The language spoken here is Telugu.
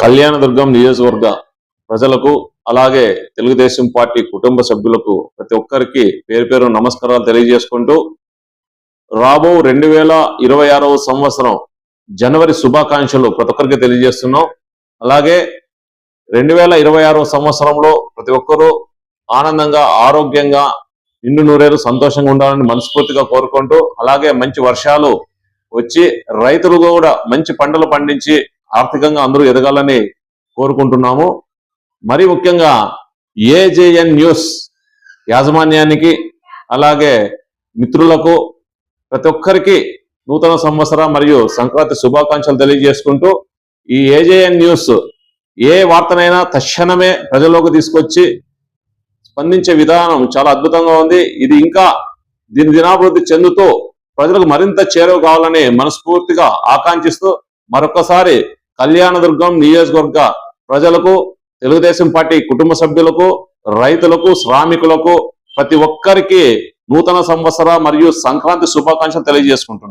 కళ్యాణదుర్గం నియోజకవర్గ ప్రజలకు అలాగే తెలుగుదేశం పార్టీ కుటుంబ సభ్యులకు ప్రతి ఒక్కరికి పేరు పేరు నమస్కారాలు తెలియజేసుకుంటూ రాబో 2026వ సంవత్సరం జనవరి శుభాకాంక్షలు ప్రతి ఒక్కరికి తెలియజేస్తున్నాం. అలాగే 2026వ సంవత్సరంలో ప్రతి ఒక్కరూ ఆనందంగా ఆరోగ్యంగా నిండు నూరేరు సంతోషంగా ఉండాలని మనస్ఫూర్తిగా కోరుకుంటూ, అలాగే మంచి వర్షాలు వచ్చి రైతులు కూడా మంచి పంటలు పండించి ఆర్థికంగా అందరూ ఎదగాలని కోరుకుంటున్నాము. మరి ముఖ్యంగా ఏజేఎన్ న్యూస్ యాజమాన్యానికి అలాగే మిత్రులకు ప్రతి ఒక్కరికి నూతన సంవత్సర మరియు సంక్రాంతి శుభాకాంక్షలు తెలియజేసుకుంటూ, ఈ ఏజేఎన్ న్యూస్ ఏ వార్తనైనా తక్షణమే ప్రజల్లోకి తీసుకొచ్చి స్పందించే విధానం చాలా అద్భుతంగా ఉంది. ఇది ఇంకా దినాభివృద్ధి చెందుతూ ప్రజలకు మరింత చేరువ కావాలని మనస్ఫూర్తిగా ఆకాంక్షిస్తూ మరొకసారి కళ్యాణదుర్గం నియోజకవర్గ ప్రజలకు, తెలుగుదేశం పార్టీ కుటుంబ సభ్యులకు, రైతులకు, శ్రామికులకు ప్రతి ఒక్కరికి నూతన సంవత్సర మరియు సంక్రాంతి శుభాకాంక్షలు తెలియజేసుకుంటున్నాను.